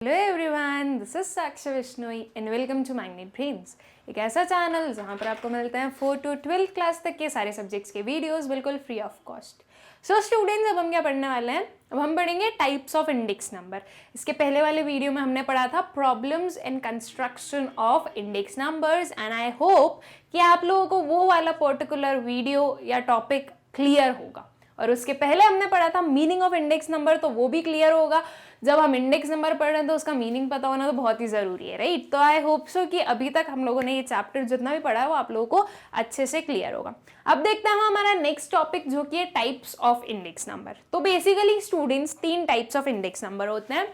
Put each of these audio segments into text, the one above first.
Hello everyone, this is Sakshi Vishnoi and welcome to Magnet Brains, एक ऐसा channel जहां पर आपको मिलते हैं 4 to 12 क्लास तक के सारे सब्जेक्ट्स के वीडियोस बिल्कुल free of cost. So students, अब हम क्या पढ़ने वाले हैं? अब हम पढ़ेंगे टाइप्स ऑफ इंडेक्स नंबर। इसके पहले वाले वीडियो में हमने पढ़ा था problems and construction of index numbers and I hope कि आप लोगों को वो वाला पर्टिकुलर वीडियो या टॉपिक क्लियर होगा। और उसके पहले हमने पढ़ा था मीनिंग ऑफ इंडेक्स नंबर, तो वो भी क्लियर होगा। जब हम इंडेक्स नंबर पढ़ रहे हैं तो उसका मीनिंग पता होना तो बहुत ही ज़रूरी है, राइट? तो आई होप सो कि अभी तक हम लोगों ने ये चैप्टर जितना भी पढ़ा है वो आप लोगों को अच्छे से क्लियर होगा। अब देखते हैं हमारा नेक्स्ट टॉपिक जो कि है टाइप्स ऑफ इंडेक्स नंबर। तो basically students, 3 types of index number होते हैं: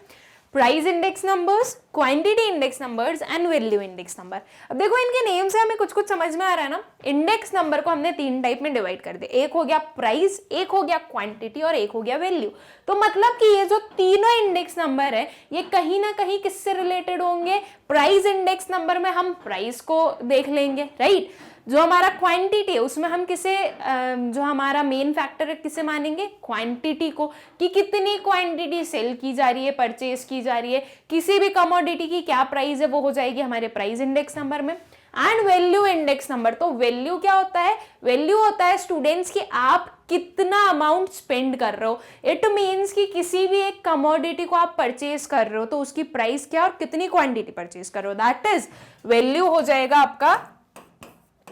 price index numbers, quantity index numbers and value index number. अब देखो, इनके नेम से हमें कुछ कुछ समझ में आ रहा है ना। इंडेक्स नंबर को हमने 3 टाइप में डिवाइड कर दिया, एक हो गया प्राइस, एक हो गया क्वांटिटी और एक हो गया वैल्यू। तो मतलब कि ये जो तीनों इंडेक्स नंबर है ये कहीं ना कहीं किससे रिलेटेड होंगे? प्राइस इंडेक्स नंबर में हम प्राइस को देख लेंगे, राइट? जो हमारा क्वांटिटी है उसमें हम किसे, जो हमारा मेन फैक्टर है, किसे मानेंगे? क्वांटिटी को, कि कितनी क्वांटिटी सेल की जा रही है, परचेज की जा रही है, किसी भी कमोडिटी की क्या प्राइस है वो हो जाएगी हमारे प्राइस इंडेक्स नंबर में। एंड वैल्यू इंडेक्स नंबर, तो वैल्यू क्या होता है? वैल्यू होता है स्टूडेंट्स कि आप कितना अमाउंट स्पेंड कर रहे हो। इट मीन्स कि किसी भी एक कमोडिटी को आप परचेज कर रहे हो तो उसकी प्राइस क्या और कितनी क्वांटिटी परचेज कर रहे हो, दैट इज वैल्यू हो जाएगा आपका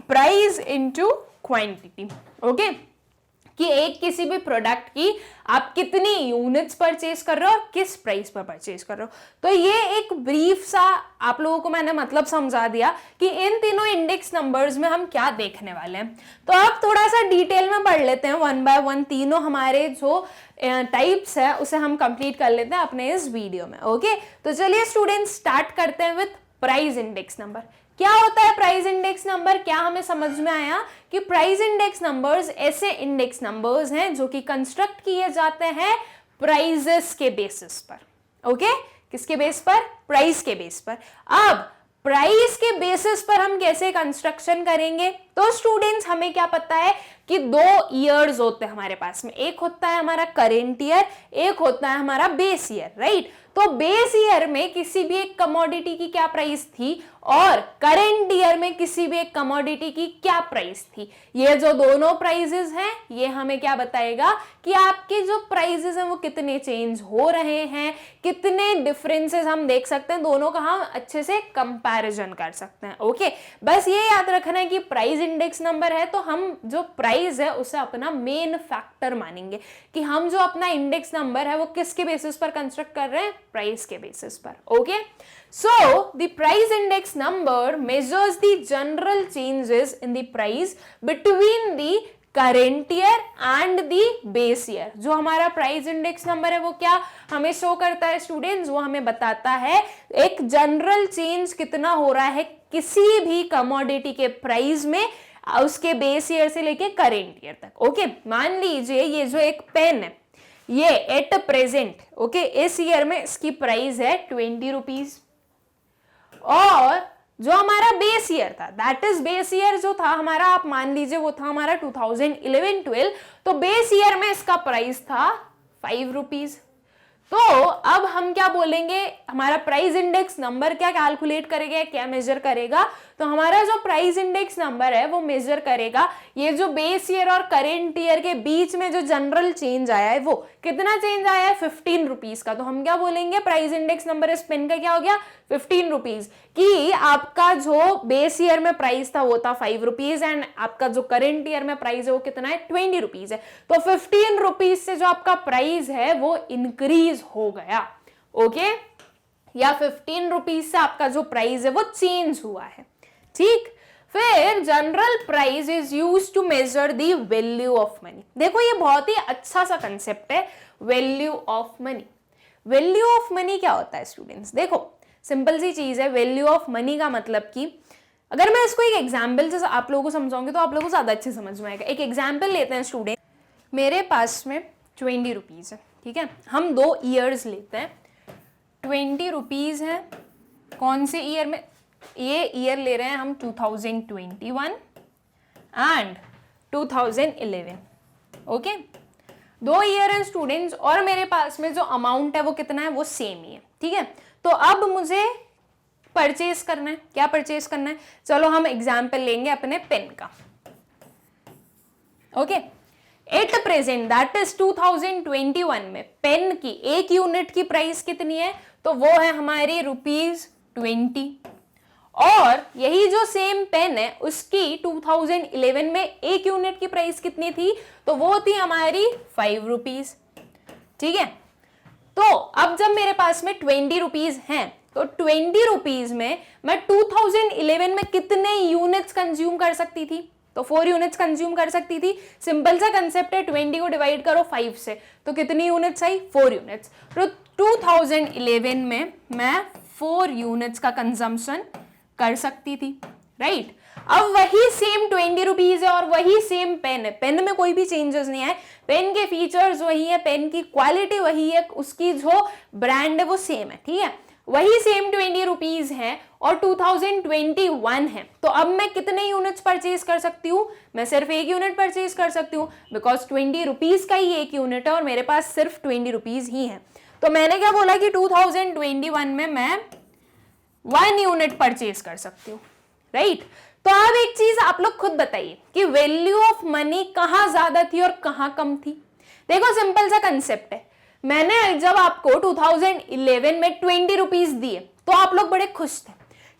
प्राइस इंटू क्वांटिटी। ओके, कि एक किसी भी प्रोडक्ट की आप कितनी यूनिट्स परचेज कर रहे हो और किस प्राइस पर परचेज कर रहे हो। तो ये एक ब्रीफ सा आप लोगों को मैंने मतलब समझा दिया कि इन तीनों इंडेक्स नंबर्स में हम क्या देखने वाले हैं। तो अब थोड़ा सा डिटेल में पढ़ लेते हैं, 1 by 1 तीनों हमारे जो टाइप्स है उसे हम कंप्लीट कर लेते हैं अपने इस वीडियो में। ओके, तो चलिए स्टूडेंट्स स्टार्ट करते हैं विथ प्राइस इंडेक्स नंबर। क्या होता है प्राइस इंडेक्स नंबर? क्या हमें समझ में आया कि प्राइस इंडेक्स नंबर्स ऐसे इंडेक्स नंबर्स हैं जो कि कंस्ट्रक्ट किए जाते हैं प्राइसेस के बेसिस पर। ओके, किसके बेस पर? प्राइस के बेस पर। अब प्राइस के बेसिस पर हम कैसे कंस्ट्रक्शन करेंगे? तो स्टूडेंट्स, हमें क्या पता है कि 2 ईयर्स होते हैं हमारे पास में। एक होता है हमारा करेंट ईयर, एक होता है हमारा बेस ईयर, राइट? तो बेस ईयर में किसी भी एक कमोडिटी की क्या प्राइस थी और करेंट ईयर में किसी भी एक कमोडिटी की क्या प्राइस थी। ये जो दोनों प्राइसेस हैं ये हमें क्या बताएगा कि आपके जो प्राइसेस हैं वो कितने चेंज हो रहे हैं, कितने डिफरेंसेस हम देख सकते हैं, दोनों का हम अच्छे से कंपैरिजन कर सकते हैं। ओके, बस ये याद रखना है कि प्राइस इंडेक्स नंबर है तो हम जो प्राइस है उसे अपना मेन फैक्टर मानेंगे, कि हम जो अपना इंडेक्स नंबर है वो किसके बेसिस पर कंस्ट्रक्ट कर रहे हैं? प्राइस के बेसिस पर। Okay, so the price index number measures the general changes in the price between the current year and the base year। जो हमारा प्राइस इंडेक्स नंबर है वो क्या हमें शो करता है स्टूडेंट्स? वो हमें बताता है एक जनरल चेंज कितना हो रहा है किसी भी कमोडिटी के प्राइस में उसके बेस ईयर से लेके करेंट ईयर तक। ओके, मान लीजिए ये जो एक पेन है ये एट प्रेजेंट, ओके, इस ईयर में इसकी प्राइस है 20 रुपीज, और जो हमारा बेस ईयर था, दैट इज बेस ईयर जो था हमारा, आप मान लीजिए वो था हमारा 2011-12, तो बेस ईयर में इसका प्राइस था 5 रुपीज। तो अब हम क्या बोलेंगे? हमारा प्राइस इंडेक्स नंबर क्या कैलकुलेट करेगा, क्या मेजर करेगा? तो हमारा जो प्राइस इंडेक्स नंबर है वो मेजर करेगा ये जो बेस ईयर और करेंट ईयर के बीच में जो जनरल चेंज आया है वो कितना चेंज आया है? 15 रुपीज का। तो हम क्या बोलेंगे? प्राइस इंडेक्स नंबर इस पेन का क्या हो गया? 15 रुपीज। कि आपका जो बेस ईयर में प्राइस था वो था 5 रुपीज एंड आपका जो करेंट ईयर में प्राइस है वो कितना है? 20 रुपीज है। तो 15 रुपीज से जो आपका प्राइस है वो इंक्रीज हो गया। ओके, या 15 रुपीज से आपका जो प्राइस है वो चेंज हुआ है। ठीक, फिर general price is used to measure the value of money. देखो, ये बहुत ही अच्छा सा कंसेप्ट है, value of money. Value of money क्या होता है स्टूडेंट्स? देखो, सिंपल सी चीज है। वैल्यू ऑफ मनी का मतलब कि अगर मैं इसको एक एग्जाम्पल से आप लोगों को समझाऊंगी तो आप लोगों को ज्यादा अच्छे समझ में आएगा। एक एग्जाम्पल लेते हैं स्टूडेंट, मेरे पास में 20 रुपीज है, ठीक है? हम 2 ईयर्स लेते हैं, 20 रुपीज है। कौन से ईयर में? ये ईयर ले रहे हैं हम 2021 एंड 2011। ओके, 2 ईयर है स्टूडेंट्स, और मेरे पास में जो अमाउंट है वो कितना है? वो सेम ही है, ठीक है? तो अब मुझे परचेज करना है। क्या परचेज करना है? चलो हम एग्जाम्पल लेंगे अपने पेन का। Okay, at present that is 2021 में पेन की एक यूनिट की प्राइस कितनी है? तो वो है हमारी ₹20। और यही जो सेम पेन है उसकी 2011 में एक यूनिट की प्राइस कितनी थी? तो वो थी हमारी ₹5। ठीक है, तो अब जब मेरे पास में ₹20 हैं तो ₹20 में मैं 2011 में कितने यूनिट्स कंज्यूम कर सकती थी? तो 4 यूनिट्स कंज्यूम कर सकती थी। सिंपल सा कंसेप्ट है, 20 को डिवाइड करो 5 से, तो कितनी यूनिट्स आई? 4 यूनिट्स। तो 2011 में मैं 4 यूनिट्स का कंजम्पशन कर सकती थी, राइट? अब वही सेम ₹20 है और वही सेम पेन है, पेन में कोई भी चेंजेस नहीं है, पेन के फीचर्स वही है, पेन की क्वालिटी वही है, उसकी जो ब्रांड है वो सेम है, ठीक है, वही सेम ₹20 है और 2021 है। तो अब मैं कितने यूनिट्स परचेज कर सकती हूँ? मैं सिर्फ एक यूनिट परचेज कर सकती हूँ, बिकॉज ₹20 का ही एक यूनिट है और मेरे पास सिर्फ ₹20 ही है। तो मैंने क्या बोला कि 2021 में मैं 1 यूनिट परचेज कर सकती हूँ, राइट? तो अब एक चीज आप लोग खुद बताइए कि वैल्यू ऑफ मनी कहाँ ज्यादा थी और कहाँ कम थी? देखो सिंपल सा कंसेप्ट है, मैंने जब आपको 2011 में ₹20 दिए तो आप लोग बड़े खुश थे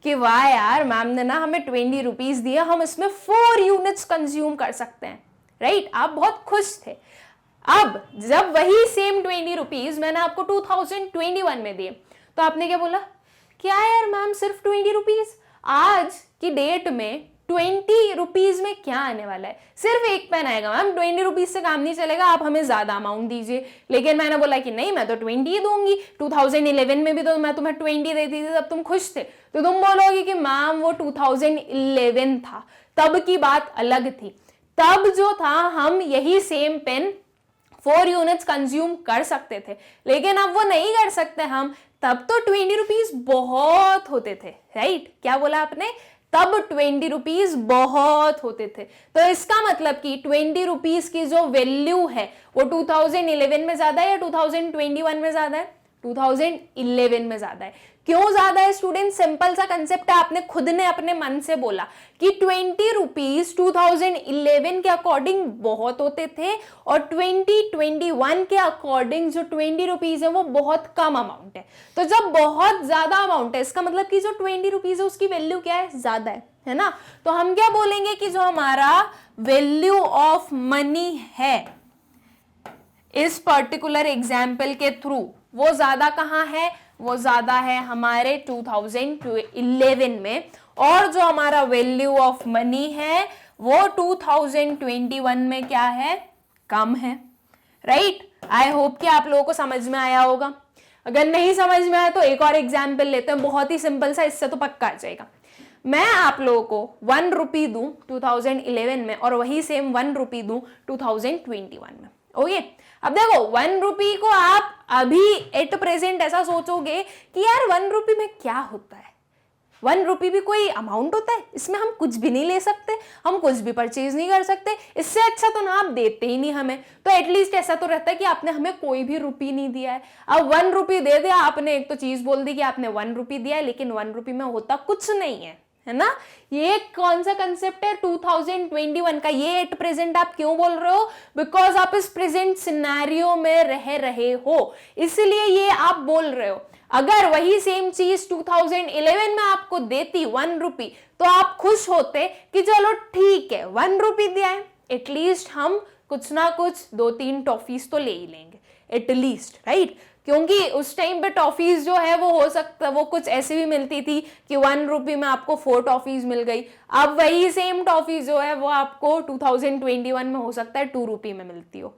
कि वाह यार मैम ने ना हमें ₹20 दिए, हम इसमें 4 यूनिट्स कंज्यूम कर सकते हैं, राइट? आप बहुत खुश थे। अब जब वही सेम ₹20 मैंने आपको 2021 में दिए तो आपने क्या बोला? क्या यार मैम सिर्फ ₹20? आज की डेट में ₹20 में क्या आने वाला है? सिर्फ एक पेन आएगा मैम, ₹20 से काम नहीं चलेगा, आप हमें ज्यादा अमाउंट दीजिए। लेकिन मैंने बोला कि नहीं, मैं तो 20 दूंगी। 2011 में भी तो मैं तुम्हें 20 देती थी, तब तुम खुश थे। तो तुम बोलोगे कि मैम वो 2011 था, तब की बात अलग थी। तब जो था हम यही सेम पेन 4 यूनिट्स कंज्यूम कर सकते थे, लेकिन अब वो नहीं कर सकते हम। तब तो ₹20 बहुत होते थे, राइट? क्या बोला आपने? तब ₹20 बहुत होते थे। तो इसका मतलब कि ₹20 की जो वैल्यू है वो 2011 में ज्यादा है या 2021 में ज्यादा है? 2011 में ज्यादा है। क्यों ज्यादा है स्टूडेंट? सिंपल सा कंसेप्ट है, आपने खुद ने अपने मन से बोला कि ₹20 2011 के अकॉर्डिंग बहुत होते थे और 2021 के अकॉर्डिंग जो ₹20 है वो बहुत कम अमाउंट है। तो जब बहुत ज्यादा अमाउंट है इसका मतलब कि जो ₹20 है उसकी वैल्यू क्या है? ज्यादा है ना? तो हम क्या बोलेंगे कि जो हमारा वैल्यू ऑफ मनी है इस पर्टिकुलर एग्जाम्पल के थ्रू वो ज्यादा कहाँ है? वो ज्यादा है हमारे 2011 में, और जो हमारा वैल्यू ऑफ मनी है वो 2021 में क्या है? कम है, राइट? आई होप कि आप लोगों को समझ में आया होगा। अगर नहीं समझ में आया तो एक और एग्जाम्पल लेते हैं, बहुत ही सिंपल सा, इससे तो पक्का आ जाएगा। मैं आप लोगों को ₹1 दूं 2011 में और वही सेम ₹1 दूं 2021 में, ओके? अब देखो ₹1 को आप अभी एट प्रेजेंट ऐसा सोचोगे कि यार ₹1 में क्या होता है? ₹1 भी कोई अमाउंट होता है? इसमें हम कुछ भी नहीं ले सकते, हम कुछ भी परचेज नहीं कर सकते, इससे अच्छा तो ना आप देते ही नहीं हमें। तो एटलीस्ट ऐसा तो रहता है कि आपने हमें कोई भी रुपी नहीं दिया है। अब ₹1 दे दिया आपने, एक तो चीज बोल दी कि आपने ₹1 दिया है, लेकिन ₹1 में होता कुछ नहीं है ना? ये कौन सा कंसेप्ट है? 2021 का। ये एट प्रेजेंट आप क्यों बोल रहे हो? बिकॉज आप इस प्रेजेंट सिनेरियो में रह रहे हो, इसलिए ये आप बोल रहे हो। अगर वही सेम चीज 2011 में आपको देती ₹1 तो आप खुश होते कि चलो ठीक है ₹1 दिया है, एटलीस्ट हम कुछ ना कुछ 2-3 टॉफीज तो ले ही लेंगे एटलीस्ट, राइट? क्योंकि उस टाइम पे टॉफीज जो है वो हो सकता, वो कुछ ऐसी भी मिलती थी कि ₹1 में आपको 4 टॉफीज मिल गई। अब वही सेम टॉफीज जो है वो आपको 2021 में हो सकता है ₹2 में मिलती हो,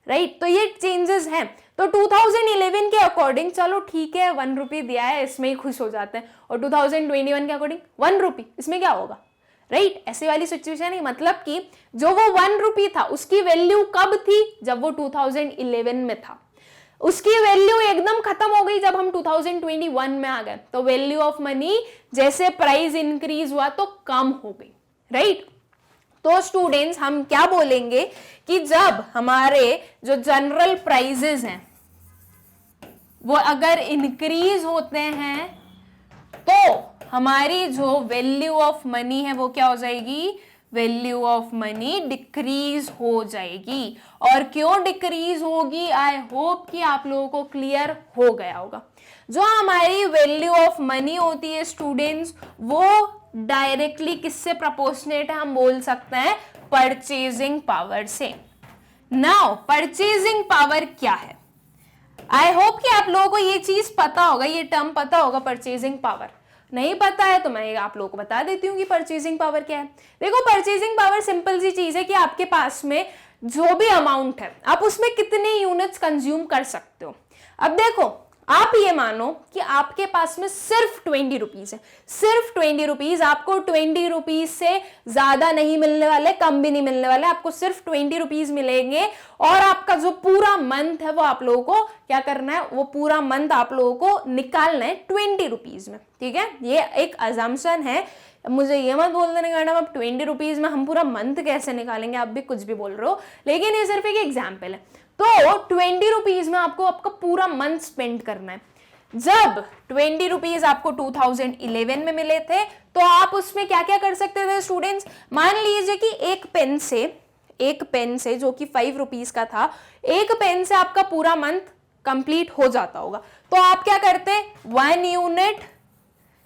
राइट? तो ये चेंजेस हैं। तो 2011 के अकॉर्डिंग चलो ठीक है ₹1 दिया है, इसमें ही खुश हो जाते हैं, और 2021 के अकॉर्डिंग ₹1, इसमें क्या होगा, राइट? ऐसी वाली सिचुएशन है। मतलब कि जो वो ₹1 था उसकी वैल्यू कब थी? जब वो 2011 में था। उसकी वैल्यू एकदम खत्म हो गई जब हम 2021 में आ गए। तो वैल्यू ऑफ मनी जैसे प्राइस इंक्रीज हुआ तो कम हो गई, राइट? तो स्टूडेंट्स हम क्या बोलेंगे कि जब हमारे जो जनरल प्राइजेस हैं, वो अगर इंक्रीज होते हैं तो हमारी जो वैल्यू ऑफ मनी है वो क्या हो जाएगी, वैल्यू ऑफ मनी डिक्रीज हो जाएगी। और क्यों डिक्रीज होगी, आई होप कि आप लोगों को क्लियर हो गया होगा। जो हमारी वैल्यू ऑफ मनी होती है स्टूडेंट्स, वो डायरेक्टली किससे प्रोपोर्शनेट है, हम बोल सकते हैं परचेजिंग पावर से। नाउ परचेजिंग पावर क्या है, आई होप कि आप लोगों को ये चीज पता होगा, ये टर्म पता होगा परचेजिंग पावर। नहीं पता है तो मैं आप लोगों को बता देती हूँ कि परचेजिंग पावर क्या है। देखो परचेजिंग पावर सिंपल सी चीज है कि आपके पास में जो भी अमाउंट है आप उसमें कितने यूनिट्स कंज्यूम कर सकते हो। अब देखो आप ये मानो कि आपके पास में सिर्फ 20 रुपीज है, सिर्फ 20 रुपीज, आपको 20 रुपीज से ज्यादा नहीं मिलने वाले, कम भी नहीं मिलने वाले, आपको सिर्फ 20 रुपीज मिलेंगे। और आपका जो पूरा मंथ है वो आप लोगों को क्या करना है, वो पूरा मंथ आप लोगों को निकालना है 20 रुपीज में। ठीक है, ये एक अजम्पशन है, मुझे ये मत बोल देने मैडम अब 20 रुपीज में हम पूरा मंथ कैसे निकालेंगे, आप भी कुछ भी बोल रहे हो, लेकिन ये सिर्फ एक एग्जाम्पल है। तो 20 रुपीज में आपको आपका पूरा मंथ स्पेंड करना है। जब 20 रुपीज आपको 2011 में मिले थे तो आप उसमें क्या क्या कर सकते थे स्टूडेंट्स, मान लीजिए कि एक पेन से जो कि 5 रुपीज का था, एक पेन से आपका पूरा मंथ कंप्लीट हो जाता होगा। तो आप क्या करते, 1 यूनिट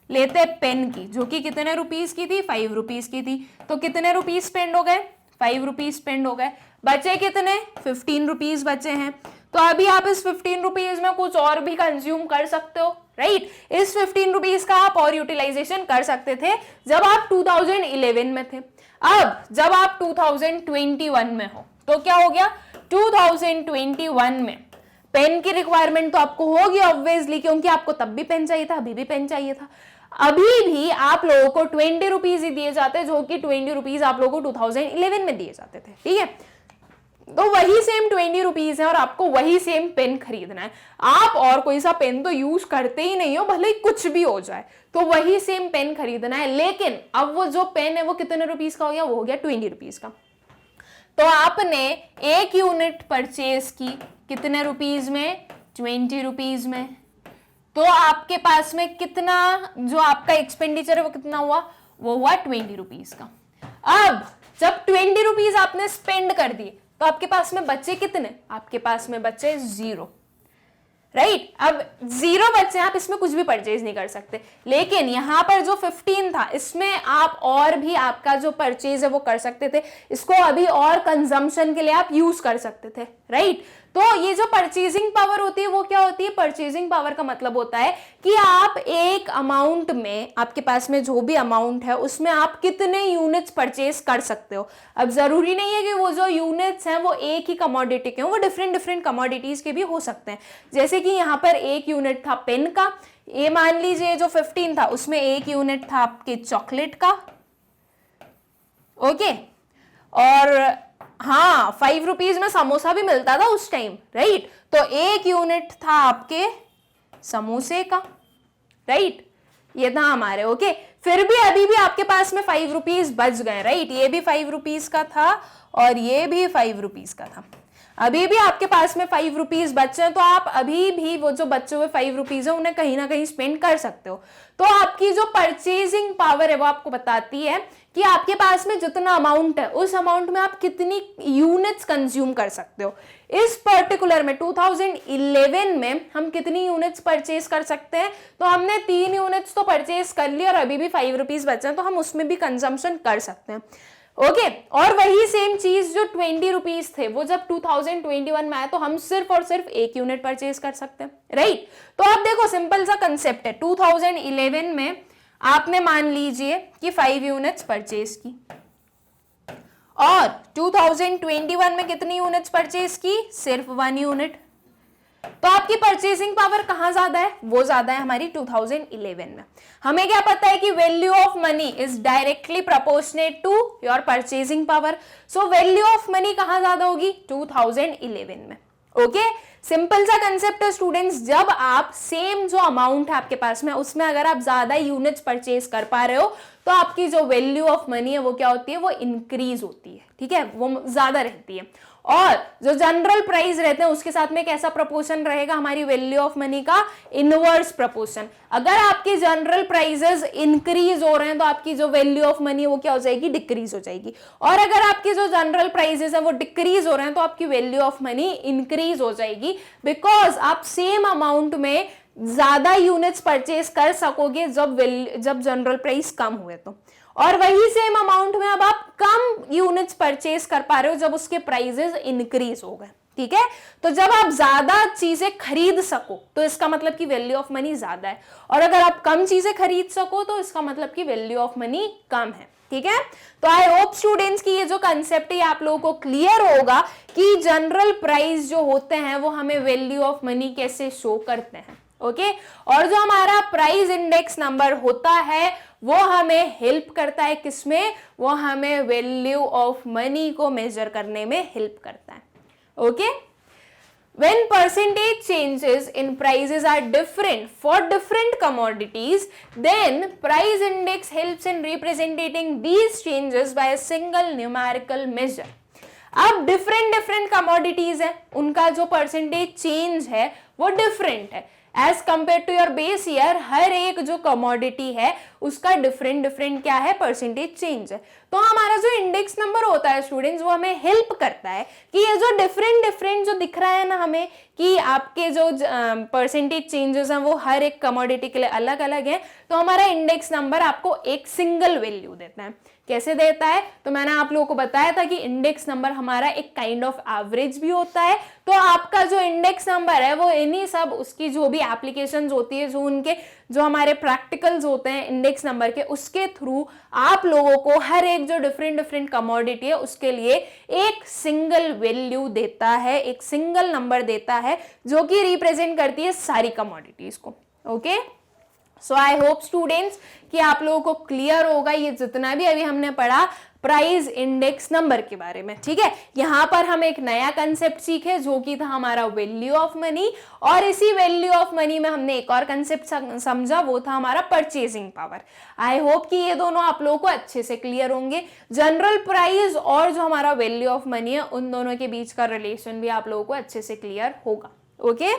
लेते पेन की, जो कि कितने रुपीस की थी, 5 रुपीस की थी। तो कितने रुपीस स्पेंड हो गए, 5 रुपीस स्पेंड हो गए, बचे कितने, 15 रुपीज बचे हैं। तो अभी आप इस 15 रुपीज में कुछ और भी कंज्यूम कर सकते हो, राइट। इस 15 रुपीज का आप और यूटिलाइजेशन कर सकते थे जब आप 2011 में थे। अब जब आप 2021 में हो तो क्या हो गया, 2021 में पेन की रिक्वायरमेंट तो आपको होगी ऑब्वियसली, क्योंकि आपको तब भी पेन चाहिए था, अभी भी पेन चाहिए था। अभी भी आप लोगों को 20 रुपीज ही दिए जाते, जो कि 20 रुपीज आप लोगों को 2011 में दिए जाते थे। ठीक है, तो वही सेम 20 रुपीज है और आपको वही सेम पेन खरीदना है। आप और कोई सा पेन तो यूज करते ही नहीं हो, भले ही कुछ भी हो जाए, तो वही सेम पेन खरीदना है। लेकिन अब वो जो पेन है वो कितने रुपीज का हो गया, वो हो गया 20 रुपीज का। तो आपने एक यूनिट परचेज की कितने रुपीज में, 20 रुपीज में। तो आपके पास में कितना जो आपका एक्सपेंडिचर है वो कितना हुआ, वो हुआ 20 रुपीज का। अब जब 20 रुपीज आपने स्पेंड कर दिए तो आपके पास में बचे कितने, आपके पास में बचे 0, राइट। अब 0 बचे, आप इसमें कुछ भी परचेज नहीं कर सकते। लेकिन यहां पर जो 15 था इसमें आप और भी आपका जो परचेज है वो कर सकते थे, इसको अभी और कंजम्पशन के लिए आप यूज कर सकते थे, राइट। तो ये जो परचेजिंग पावर होती है वो क्या होती है, परचेजिंग पावर का मतलब होता है कि आप एक अमाउंट में, आपके पास में जो भी अमाउंट है उसमें आप कितने यूनिट्स परचेज कर सकते हो। अब जरूरी नहीं है कि वो जो यूनिट्स हैं वो एक ही कमोडिटी के हो, वो डिफरेंट कमोडिटीज के भी हो सकते हैं। जैसे कि यहाँ पर एक यूनिट था पेन का, ये मान लीजिए जो 15 था उसमें एक यूनिट था आपके चॉकलेट का, ओके। और हाँ 5 रुपीज में समोसा भी मिलता था उस टाइम, राइट। तो एक यूनिट था आपके समोसे का, राइट, ये था हमारे, ओके। फिर भी अभी भी आपके पास में 5 रुपीज बच गए, राइट। ये भी 5 रुपीज का था और ये भी 5 रुपीज का था। अभी भी आपके पास में 5 रुपीज बचे हैं, तो आप अभी भी वो जो बचे हुए 5 रुपीज है उन्हें कहीं ना कहीं स्पेंड कर सकते हो। तो आपकी जो परचेजिंग पावर है वो आपको बताती है कि आपके पास में जितना अमाउंट है उस अमाउंट में आप कितनी यूनिट्स कंज्यूम कर सकते हो। इस पर्टिकुलर में 2011 में हम कितनी यूनिट्स परचेज कर सकते हैं, तो हमने 3 यूनिट्स तो परचेज कर ली और अभी भी 5 रुपीज बचे हैं, तो हम उसमें भी कंजम्पशन कर सकते हैं, ओके। और वही सेम चीज जो 20 रुपीज थे वो जब 2021 में आया तो हम सिर्फ और सिर्फ एक यूनिट परचेज कर सकते हैं, राइट। तो अब देखो सिंपल सा कंसेप्ट है, 2011 में आपने मान लीजिए कि 5 यूनिट्स परचेज की और 2021 में कितनी यूनिट्स परचेज की, सिर्फ 1 यूनिट। तो आपकी परचेसिंग पावर कहां ज्यादा है, वो ज्यादा है हमारी 2011 में। हमें क्या पता है कि value of money is directly proportionate to your purchasing power. So value of money कहां ज्यादा होगी, 2011 में, ओके। सिंपल सा कंसेप्ट है स्टूडेंट्स, जब आप सेम जो अमाउंट है आपके पास में उसमें अगर आप ज्यादा यूनिट्स परचेज कर पा रहे हो तो आपकी जो वैल्यू ऑफ मनी है वो क्या होती है, वो इंक्रीज होती है, ठीक है, वो ज्यादा रहती है। और जो जनरल प्राइस रहते हैं उसके साथ में कैसा प्रपोर्शन रहेगा हमारी वैल्यू ऑफ मनी का, इनवर्स प्रपोर्शन। अगर आपकी जनरल प्राइसेस इंक्रीज हो रहे हैं तो आपकी जो वैल्यू ऑफ मनी वो क्या हो जाएगी, डिक्रीज हो जाएगी। और अगर आपकी जो जनरल प्राइसेस है वो डिक्रीज हो रहे हैं तो आपकी वैल्यू ऑफ मनी इंक्रीज हो जाएगी, बिकॉज आप सेम अमाउंट में ज्यादा यूनिट्स परचेज कर सकोगे जब जनरल प्राइस कम हुए तो, और वही सेम अमाउंट में अब आप कम यूनिट्स परचेज कर पा रहे हो जब उसके प्राइसेस इंक्रीज हो गए। ठीक है, तो जब आप ज्यादा चीजें खरीद सको तो इसका मतलब कि वैल्यू ऑफ मनी ज्यादा है, और अगर आप कम चीजें खरीद सको तो इसका मतलब कि वैल्यू ऑफ मनी कम है। ठीक है, तो आई होप स्टूडेंट्स की ये जो कंसेप्ट है आप लोगों को क्लियर होगा कि जनरल प्राइस जो होते हैं वो हमें वैल्यू ऑफ मनी कैसे शो करते हैं। ओके, और जो हमारा प्राइस इंडेक्स नंबर होता है वो हमें हेल्प करता है किसमें, वो हमें वैल्यू ऑफ मनी को मेजर करने में हेल्प करता है। Okay, when percentage changes in prices are different for different commodities, then price index helps in representing these changes by a single numerical measure. अब डिफरेंट कमोडिटीज है, उनका जो percentage change है वो डिफरेंट है as compared to your base year. हर एक जो कमोडिटी है उसका डिफरेंट क्या है, परसेंटेज चेंज है। तो हमारा जो इंडेक्स नंबर होता है स्टूडेंट्स वो हमें हेल्प करता है कि ये जो डिफरेंट जो दिख रहा है ना हमें कि आपके जो परसेंटेज चेंजेस हैं वो हर एक कमोडिटी के लिए अलग अलग है, तो हमारा इंडेक्स नंबर आपको एक सिंगल वैल्यू देता है। कैसे देता है, तो मैंने आप लोगों को बताया था कि इंडेक्स नंबर हमारा एक काइंड ऑफ एवरेज भी होता है। तो आपका जो इंडेक्स नंबर है वो इन्हीं सब उसकी जो भी एप्लीकेशंस होती है, जो हमारे प्रैक्टिकल्स होते हैं इंडेक्स नंबर के, उसके थ्रू आप लोगों को हर एक जो डिफरेंट कमोडिटी है उसके लिए एक सिंगल वैल्यू देता है, एक सिंगल नंबर देता है जो कि रिप्रेजेंट करती है सारी कमोडिटीज को। Okay, so I hope students कि आप लोगों को क्लियर होगा ये जितना भी अभी हमने पढ़ा प्राइस इंडेक्स नंबर के बारे में। ठीक है, यहां पर हम एक नया कंसेप्ट सीखे जो कि था हमारा वैल्यू ऑफ मनी, और इसी वैल्यू ऑफ मनी में हमने एक और कंसेप्ट समझा, वो था हमारा परचेजिंग पावर। आई होप कि ये दोनों आप लोगों को अच्छे से क्लियर होंगे। जनरल प्राइस और जो हमारा वैल्यू ऑफ मनी है उन दोनों के बीच का रिलेशन भी आप लोगों को अच्छे से क्लियर होगा। ओके,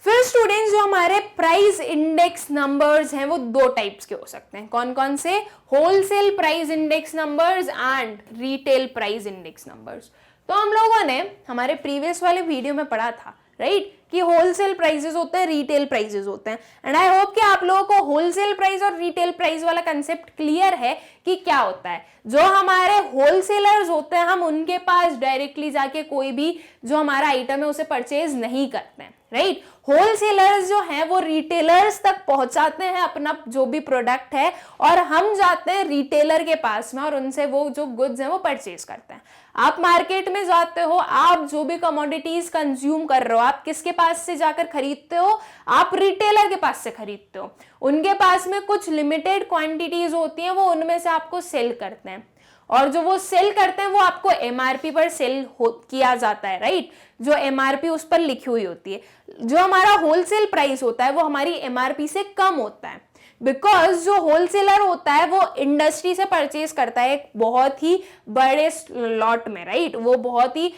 फिर स्टूडेंट्स जो हमारे प्राइस इंडेक्स नंबर्स हैं वो दो टाइप्स के हो सकते हैं। कौन कौन से, wholesale price index numbers and retail price index numbers. तो हम लोगों ने हमारे प्रीवियस वाले वीडियो में पढ़ा था राइट कि होलसेल प्राइसेस होते हैं, रिटेल प्राइसेस होते हैं, एंड आई होप कि आप लोगों को होलसेल प्राइस और रिटेल प्राइस वाला कंसेप्ट क्लियर है कि क्या होता है। जो हमारे होलसेलर्स होते हैं हम उनके पास डायरेक्टली जाके कोई भी जो हमारा आइटम है उसे परचेज नहीं करते हैं राइट। होलसेलर्स जो हैं वो रिटेलर्स तक पहुंचाते हैं अपना जो भी प्रोडक्ट है, और हम जाते हैं रिटेलर के पास में और उनसे वो जो गुड्स हैं वो परचेज करते हैं। आप मार्केट में जाते हो, आप जो भी कमोडिटीज कंज्यूम कर रहे हो आप किसके पास से जाकर खरीदते हो, आप रिटेलर के पास से खरीदते हो। उनके पास में कुछ लिमिटेड क्वांटिटीज होती हैं, वो उनमें से आपको सेल करते हैं, और जो वो सेल करते हैं वो आपको एमआरपी पर सेल किया जाता है राइट। जो एमआरपी उस पर लिखी हुई होती है। जो हमारा होलसेल प्राइस होता है वो हमारी एमआरपी से कम होता है, बिकॉज जो होलसेलर होता है वो इंडस्ट्री से परचेज करता है एक बहुत ही बड़े लॉट में राइट। वो बहुत ही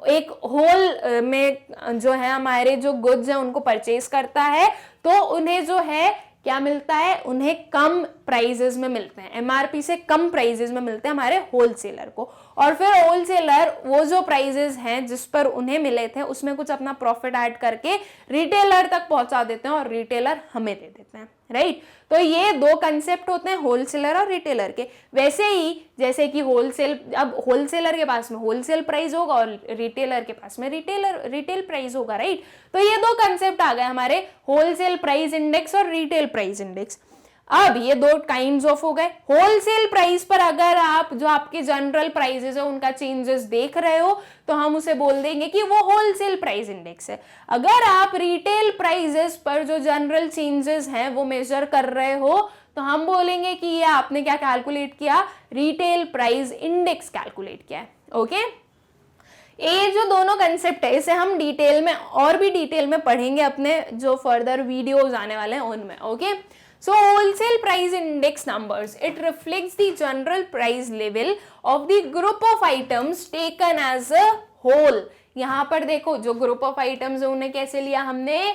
एक होल में जो है हमारे जो गुड्स हैं उनको परचेज करता है, तो उन्हें जो है क्या मिलता है, उन्हें कम प्राइजेस में मिलते हैं, एमआरपी से कम प्राइजेस में मिलते हैं हमारे होलसेलर को। और फिर होलसेलर वो जो प्राइजेस हैं जिस पर उन्हें मिले थे उसमें कुछ अपना प्रॉफिट ऐड करके रिटेलर तक पहुंचा देते हैं और रिटेलर हमें दे देते हैं राइट। तो ये दो कंसेप्ट होते हैं होलसेलर और रिटेलर के। वैसे ही जैसे कि अब होलसेलर के पास में होलसेल प्राइस होगा और रिटेलर के पास में रिटेल प्राइस होगा राइट। तो ये दो कंसेप्ट आ गए हमारे, होलसेल प्राइस इंडेक्स और रिटेल प्राइस इंडेक्स। अब ये दो काइंड्स ऑफ हो गए। होलसेल प्राइस पर अगर आप जो आपके जनरल प्राइसेस है उनका चेंजेस देख रहे हो तो हम उसे बोल देंगे कि वो होलसेल प्राइस इंडेक्स है। अगर आप रिटेल प्राइसेस पर जो जनरल चेंजेस हैं वो मेजर कर रहे हो तो हम बोलेंगे कि ये आपने क्या कैलकुलेट किया, रिटेल प्राइस इंडेक्स कैलकुलेट किया है। ओके, ये जो दोनों कंसेप्ट है इसे हम डिटेल में और भी डिटेल में पढ़ेंगे अपने जो फर्दर वीडियोस आने वाले हैं उनमें। Okay, So wholesale price index numbers, it reflects the general price level of the group of items taken as a whole. यहाँ पर देखो जो ग्रुप ऑफ आइटम्स है उन्हें कैसे लिया हमने,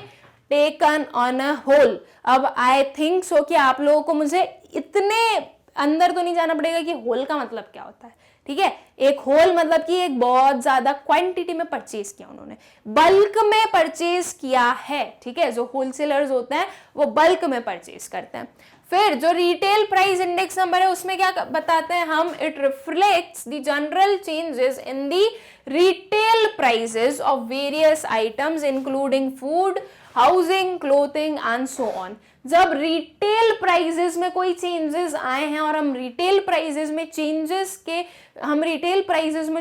टेकन ऑन अ होल. अब आई थिंक सो कि आप लोगों को मुझे इतने अंदर तो नहीं जाना पड़ेगा कि होल का मतलब क्या होता है. ठीक है, एक होल मतलब कि एक बहुत ज्यादा क्वांटिटी में परचेज किया, उन्होंने बल्क में परचेज किया है. ठीक है, जो होलसेलर्स होते हैं वो बल्क में परचेज करते हैं. फिर जो रिटेल प्राइस इंडेक्स नंबर है उसमें क्या बताते हैं हम, it reflects the general changes in the retail prices of various items including food, housing, clothing and so on. जब रिटेल प्राइसेस में कोई चेंजेस आए हैं और हम रिटेल प्राइसेस में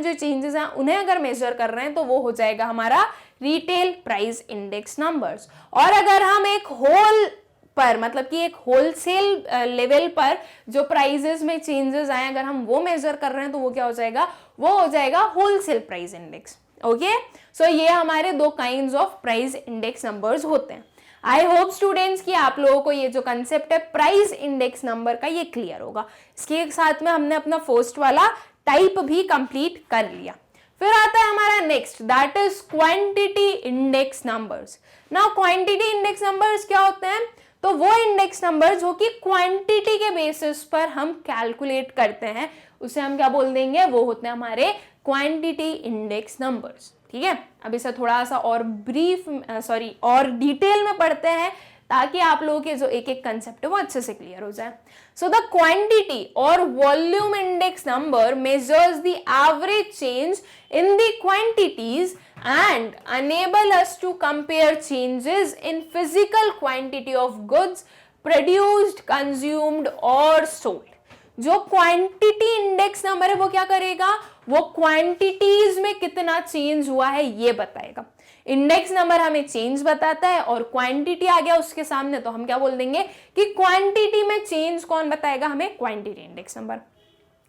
जो चेंजेस हैं उन्हें अगर मेजर कर रहे हैं तो वो हो जाएगा हमारा रिटेल प्राइस इंडेक्स नंबर्स. और अगर हम एक होल पर मतलब कि एक होलसेल लेवल पर जो प्राइसेस में चेंजेस आए अगर हम वो मेजर कर रहे हैं तो वो क्या हो जाएगा, वो हो जाएगा होलसेल प्राइस इंडेक्स. ओके, सो ये हमारे दो kinds of price index numbers होते हैं. आई होप स्टूडेंट्स कि आप लोगों को ये जो कंसेप्ट है प्राइस इंडेक्स नंबर का ये क्लियर होगा. इसके साथ में हमने अपना फर्स्ट वाला टाइप भी कंप्लीट कर लिया. फिर आता है हमारा next, that is quantity index numbers. Now quantity index numbers क्या होते हैं, तो वो इंडेक्स नंबर जो कि क्वांटिटी के बेसिस पर हम कैलकुलेट करते हैं उसे हम क्या बोल देंगे, वो होते हैं हमारे क्वांटिटी इंडेक्स नंबर्स. ठीक है, अब इसे थोड़ा सा और और डिटेल में पढ़ते हैं ताकि आप लोगों के जो एक एक कंसेप्ट है वो अच्छे से क्लियर हो जाए. सो द क्वांटिटी और volume index number measures the average change in the quantities and enable us to compare changes in physical quantity of goods produced, consumed or sold. जो क्वांटिटी इंडेक्स नंबर है वो क्या करेगा, वो quantities में कितना change हुआ है ये बताएगा. इंडेक्स नंबर हमें चेंज बताता है और क्वांटिटी आ गया उसके सामने तो हम क्या बोल देंगे कि क्वांटिटी में चेंज कौन बताएगा हमें, क्वांटिटी इंडेक्स नंबर.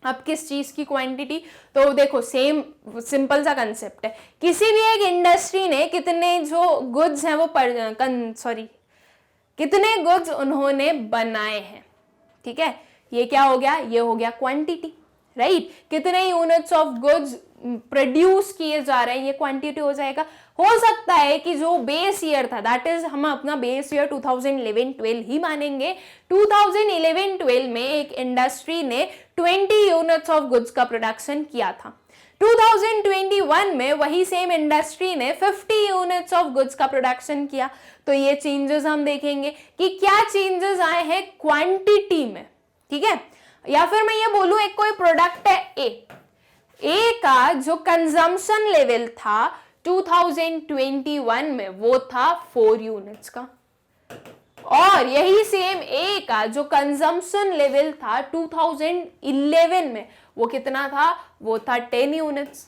अब किस चीज की क्वांटिटी, तो देखो सेम सिंपल सा कंसेप्ट है. किसी भी एक इंडस्ट्री ने कितने जो गुड्स हैं वो कितने गुड्स उन्होंने बनाए हैं. ठीक है, ये क्या हो गया, ये हो गया क्वांटिटी. राइट, कितने यूनिट्स ऑफ गुड्स प्रोड्यूस किए जा रहे हैं ये क्वांटिटी हो जाएगा. हो सकता है कि जो बेस ईयर था, दैट इज हम अपना बेस ईयर 2011-12 ही मानेंगे. 2011-12 में एक इंडस्ट्री ने 20 यूनिट्स ऑफ गुड्स का प्रोडक्शन किया था. 2021 में वही सेम इंडस्ट्री ने 50 यूनिट्स ऑफ गुड्स का प्रोडक्शन किया. तो ये चेंजेस हम देखेंगे कि क्या चेंजेस आए हैं क्वांटिटी में. ठीक है, या फिर मैं ये बोलूं एक कोई प्रोडक्ट है ए का जो कंजम्पशन लेवल था 2021 में वो था 4 यूनिट्स का, और यही सेम ए का जो कंजम्पशन लेवल था 2011 में वो कितना था, वो था 10 यूनिट्स.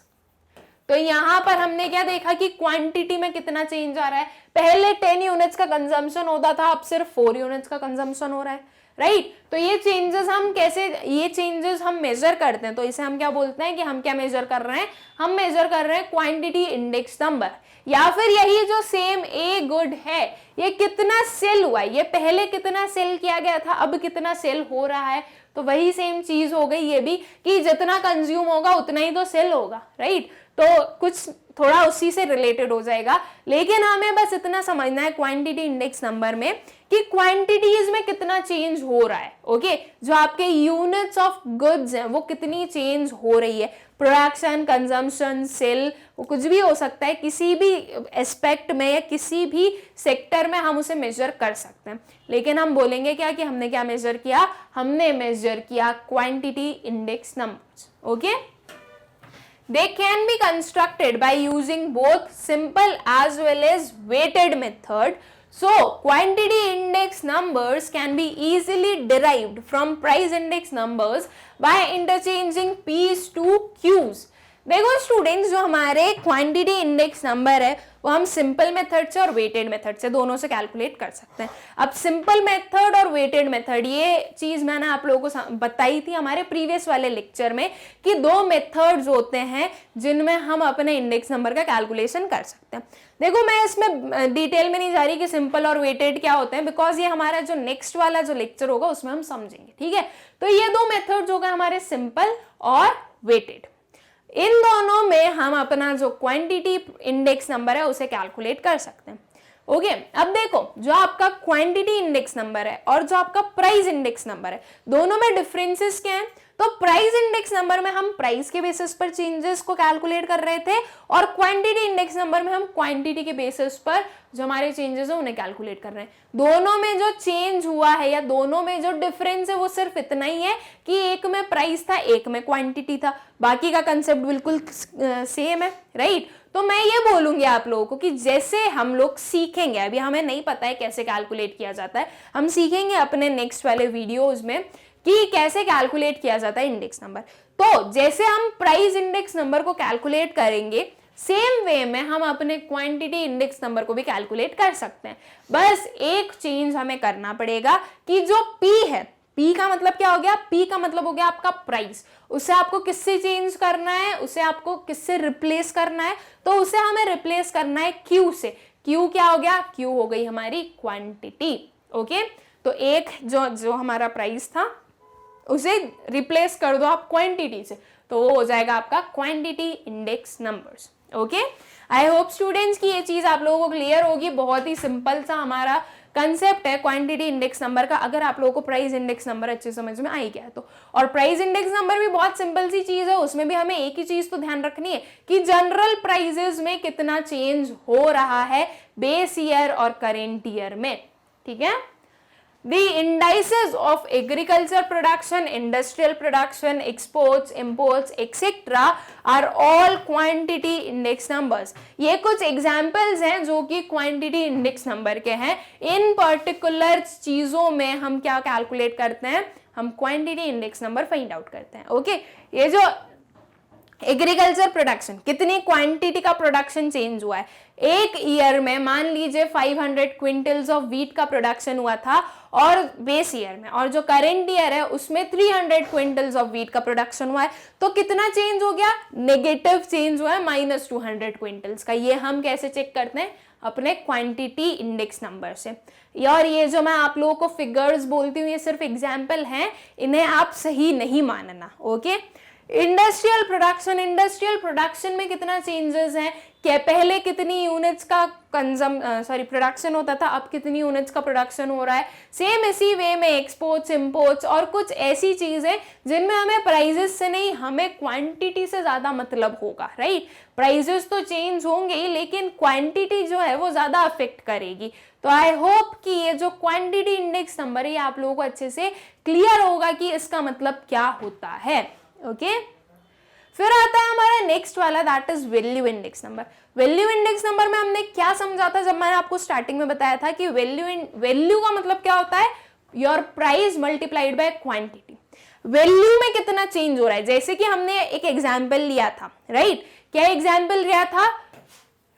तो यहां पर हमने क्या देखा कि क्वांटिटी में कितना चेंज आ रहा है. पहले 10 यूनिट्स का कंजम्पशन होता था, अब सिर्फ 4 यूनिट्स का कंजम्पशन हो रहा है. राइट, तो ये चेंजेस हम मेजर करते हैं तो इसे हम क्या बोलते हैं कि हम क्या मेजर कर रहे हैं, हम मेजर कर रहे हैं क्वांटिटी इंडेक्स नंबर. या फिर यही जो सेम ए गुड है ये कितना सेल हुआ है, ये पहले कितना सेल किया गया था अब कितना सेल हो रहा है, तो वही सेम चीज हो गई ये भी कि जितना कंज्यूम होगा उतना ही तो सेल होगा. राइट, तो कुछ थोड़ा उसी से रिलेटेड हो जाएगा. लेकिन हमें बस इतना समझना है क्वांटिटी इंडेक्स नंबर में कि क्वांटिटीज में कितना चेंज हो रहा है. ओके, जो आपके यूनिट्स ऑफ गुड्स हैं वो कितनी चेंज हो रही है. प्रोडक्शन, कंजम्पशन, सेल, वो कुछ भी हो सकता है, किसी भी एस्पेक्ट में या किसी भी सेक्टर में हम उसे मेजर कर सकते हैं. लेकिन हम बोलेंगे क्या कि हमने क्या मेजर किया, हमने मेजर किया quantity index numbers. Okay, they can be constructed by using both simple as well as weighted method. So quantity index numbers can be easily derived from price index numbers by interchanging P's to Q's. देखो students, जो हमारे quantity index number है वो हम simple method से और weighted method से दोनों से कैलकुलेट कर सकते हैं। अब सिंपल मेथड और वेटेड मेथड, ये चीज मैंने आप लोगों को बताई थी हमारे प्रीवियस वाले लेक्चर में कि दो मेथड्स होते हैं जिनमें हम अपने इंडेक्स नंबर का कैलकुलेशन कर सकते हैं। देखो मैं इसमें डिटेल में नहीं जा रही कि सिंपल और वेटेड क्या होते हैं, बिकॉज ये हमारा जो नेक्स्ट वाला जो लेक्चर होगा उसमें हम समझेंगे, ठीक है। तो ये दो मेथड्स हो गए हमारे सिंपल और वेटेड। इन दोनों में हम अपना जो क्वांटिटी इंडेक्स नंबर है उसे कैलकुलेट कर सकते हैं। ओके, अब देखो जो आपका क्वांटिटी इंडेक्स नंबर है और जो आपका प्राइस इंडेक्स नंबर है, दोनों में डिफरेंसेस क्या हैं? तो प्राइस इंडेक्स नंबर में हम प्राइस के बेसिस पर चेंजेस को कैलकुलेट कर रहे थे और क्वांटिटी इंडेक्स नंबर में हम क्वांटिटी के बेसिस पर जो हमारे चेंजेस है उन्हें कैलकुलेट कर रहे हैं। दोनों में जो चेंज हुआ है या दोनों में जो डिफरेंस है वो सिर्फ इतना ही है कि एक में प्राइस था, एक में क्वांटिटी था, बाकी का कंसेप्ट बिल्कुल सेम है, राइट। तो मैं ये बोलूंगी आप लोगों को कि जैसे हम लोग सीखेंगे, अभी हमें नहीं पता है कैसे कैलकुलेट किया जाता है, हम सीखेंगे अपने नेक्स्ट वाले वीडियोज में कि कैसे कैलकुलेट किया जाता है इंडेक्स नंबर। तो जैसे हम प्राइस इंडेक्स नंबर को कैलकुलेट करेंगे, सेम वे में हम अपने क्वांटिटी इंडेक्स नंबर को भी कैलकुलेट कर सकते हैं। बस एक चेंज हमें करना पड़ेगा कि जो P है, P का मतलब क्या हो गया? P का मतलब हो गया आपका प्राइस। उसे आपको किससे चेंज करना है? उसे आपको किससे रिप्लेस करना है? तो उसे हमें रिप्लेस करना है Q से। Q क्या हो गया? Q हो गई हमारी क्वांटिटी। ओके, तो एक जो हमारा प्राइस था उसे रिप्लेस कर दो आप क्वांटिटी से, तो वो हो जाएगा आपका quantity index numbers. Okay, I hope students की ये चीज आप लोगों को क्लियर होगी। बहुत ही सिंपल सा हमारा कंसेप्ट है क्वांटिटी इंडेक्स नंबर का, अगर आप लोगों को प्राइस इंडेक्स नंबर अच्छे समझ में आई गया तो। और प्राइस इंडेक्स नंबर भी बहुत सिंपल सी चीज है, उसमें भी हमें एक ही चीज तो ध्यान रखनी है कि जनरल प्राइजेस में कितना चेंज हो रहा है बेस ईयर और करेंट ईयर में, ठीक है। The indices of agriculture production, industrial production, exports, imports, etc. are all quantity index numbers. ये कुछ examples हैं जो कि quantity index number के हैं। इन particular चीजों में हम क्या calculate करते हैं? हम quantity index number find out करते हैं। ओके, ये जो एग्रीकल्चर प्रोडक्शन, कितनी क्वांटिटी का प्रोडक्शन चेंज हुआ है एक ईयर में, मान लीजिए 500 क्विंटल्स ऑफ व्हीट का प्रोडक्शन हुआ था और बेस ईयर में, और जो करेंट ईयर है उसमें 300 क्विंटल्स ऑफ व्हीट का प्रोडक्शन हुआ है, तो कितना चेंज हो गया? नेगेटिव चेंज हुआ है, -200 क्विंटल्स का। ये हम कैसे चेक करते हैं? अपने क्वांटिटी इंडेक्स नंबर से। और ये जो मैं आप लोगों को फिगर्स बोलती हूँ ये सिर्फ एग्जाम्पल हैं, इन्हें आप सही नहीं मानना। ओके, इंडस्ट्रियल प्रोडक्शन में कितना चेंजेस हैं? क्या पहले कितनी यूनिट्स का प्रोडक्शन होता था, अब कितनी यूनिट्स का प्रोडक्शन हो रहा है। सेम इसी वे में एक्सपोर्ट्स, इंपोर्ट्स और कुछ ऐसी चीजें जिनमें हमें प्राइजेस से नहीं, हमें क्वांटिटी से ज्यादा मतलब होगा, राइट। प्राइजेस तो चेंज होंगे ही, लेकिन क्वांटिटी जो है वो ज्यादा अफेक्ट करेगी। तो आई होप कि ये जो क्वांटिटी इंडेक्स नंबर है ये आप लोगों को अच्छे से क्लियर होगा कि इसका मतलब क्या होता है। ओके, फिर आता है हमारा नेक्स्ट वाला, that is value index number. Value index number में हमने क्या समझा था जब मैंने आपको स्टार्टिंग में बताया था कि वैल्यू का मतलब क्या होता है? Your price multiplied by quantity. Value में कितना चेंज हो रहा है, जैसे कि हमने एक एग्जाम्पल लिया था, राइट। क्या एग्जाम्पल लिया था?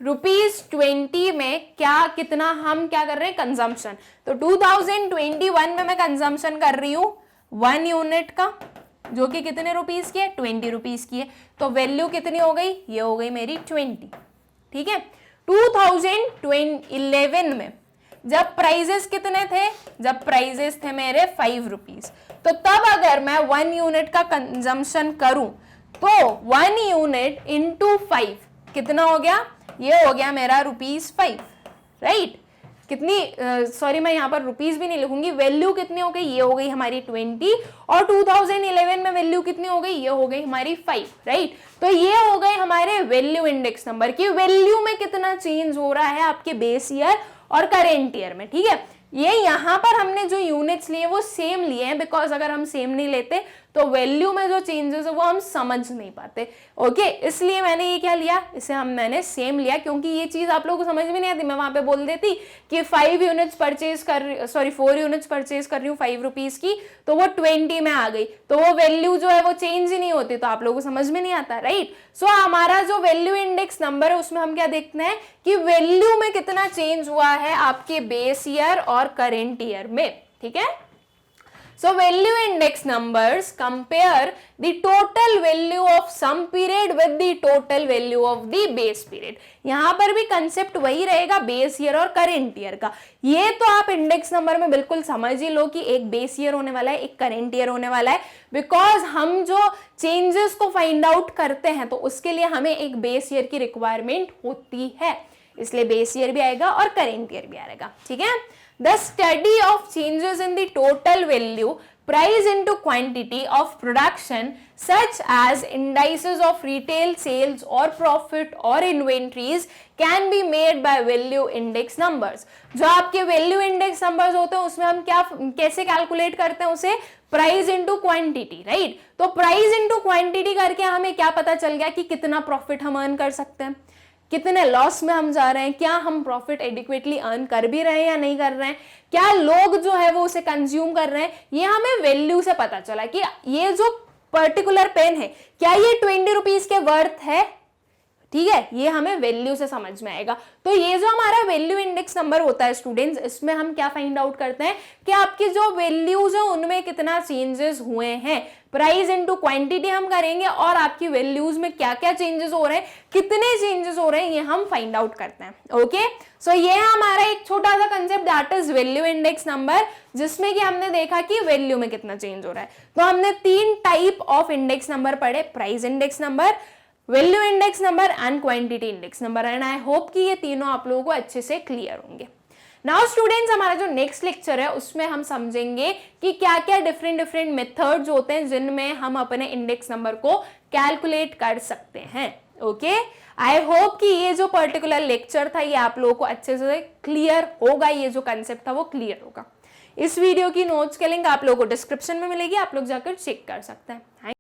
₹20 में कितना हम क्या कर रहे हैं? कंजम्पशन। तो 2021 में मैं कंजम्पशन कर रही हूँ 1 यूनिट का, जो कि कितने रुपीस की है? 20 रुपीस की है। तो वैल्यू कितनी हो गई? ये हो गई मेरी 20, ठीक है। 2011 में जब प्राइजेस कितने थे? जब प्राइजेस थे मेरे 5 रुपीस, तो तब अगर मैं 1 यूनिट का कंजम्पशन करूं तो 1 यूनिट इंटू 5 कितना हो गया? ये हो गया मेरा ₹5, राइट। कितनी सॉरी मैं यहाँ पर रुपीस भी नहीं लिखूंगी, वैल्यू कितनी हो गई? ये हो गई हमारी 20, और 2011 में वैल्यू कितनी हो गई? ये हो गई हमारी 5, राइट। तो ये हो गए हमारे वैल्यू इंडेक्स नंबर की वैल्यू में कितना चेंज हो रहा है आपके बेस ईयर और करेंट ईयर में, ठीक है। ये यहाँ पर हमने जो यूनिट यूनिट्स लिए वो सेम लिए हैं, बिकॉज अगर हम सेम नहीं लेते तो वैल्यू में जो चेंजेस है वो हम समझ नहीं पाते। ओके, इसलिए मैंने ये क्या लिया, इसे मैंने सेम लिया, क्योंकि ये चीज आप लोगों को समझ में नहीं आती। मैं वहां पे बोल देती कि 4 यूनिट्स परचेज कर रही हूँ 5 रुपीज की, तो वो 20 में आ गई, तो वो वैल्यू जो है वो चेंज ही नहीं होती, तो आप लोगों को समझ में नहीं आता, राइट। सो हमारा जो वैल्यू इंडेक्स नंबर है उसमें हम क्या देखते हैं कि वैल्यू में कितना चेंज हुआ है आपके बेस ईयर और करेंट ईयर में, ठीक है। So value index numbers compare the total value of some period with the total value of the base period। यहां पर भी कंसेप्ट वही रहेगा बेस ईयर और करेंट ईयर का। ये तो आप इंडेक्स नंबर में बिल्कुल समझ ही लो कि एक बेस ईयर होने वाला है, एक करेंट ईयर होने वाला है, बिकॉज हम जो चेंजेस को फाइंड आउट करते हैं तो उसके लिए हमें एक बेस ईयर की रिक्वायरमेंट होती है, इसलिए बेस ईयर भी आएगा और करेंट ईयर भी आएगा, ठीक है। The study of changes in the total value, price into quantity of production, such as indices of retail sales or profit or inventories, can be made by value index numbers। जो आपके value index numbers होते हैं उसमें हम कैसे calculate करते हैं उसे, प्राइस इंटू क्वांटिटी, राइट। तो प्राइस इंटू क्वांटिटी करके हमें क्या पता चल गया कि कितना प्रॉफिट हम अर्न कर सकते हैं, कितने लॉस में हम जा रहे हैं, क्या हम प्रॉफिट एडिक्वेटली अर्न कर भी रहे हैं या नहीं कर रहे हैं, क्या लोग जो है वो उसे कंज्यूम कर रहे हैं। ये हमें वैल्यू से पता चला कि ये जो पर्टिकुलर पेन है क्या ये 20 रुपीज के वर्थ है, ठीक है, ये हमें वैल्यू से समझ में आएगा। तो ये जो हमारा वैल्यू इंडेक्स नंबर होता है स्टूडेंट्स, इसमें हम क्या फाइंड आउट करते हैं कि आपकी जो वैल्यूज है उनमें कितना चेंजेस हुए हैं, प्राइस इनटू क्वांटिटी हम करेंगे और आपकी वैल्यूज में क्या क्या चेंजेस हो रहे हैं, कितने चेंजेस हो रहे हैं, ये हम फाइंड आउट करते हैं। ओके, सो ये हमारा एक छोटा सा concept that is value index number, जिसमें कि हमने देखा कि वैल्यू में कितना चेंज हो रहा है। तो हमने 3 टाइप ऑफ इंडेक्स नंबर पढ़े, price index number, value index number and quantity index number, and I hope कि ये तीनों आप लोगों को अच्छे से क्लियर होंगे। नाउ स्टूडेंट्स, हमारा जो नेक्स्ट लेक्चर है उसमें हम समझेंगे कि क्या क्या डिफरेंट मेथड्स होते हैं जिनमें हम अपने इंडेक्स नंबर को कैलकुलेट कर सकते हैं। ओके, आई होप कि ये जो पर्टिकुलर लेक्चर था ये आप लोगों को अच्छे से क्लियर होगा, ये जो कंसेप्ट था वो क्लियर होगा। इस वीडियो की नोट्स के लिंक आप लोगों को डिस्क्रिप्शन में मिलेगी, आप लोग जाकर चेक कर सकते हैं।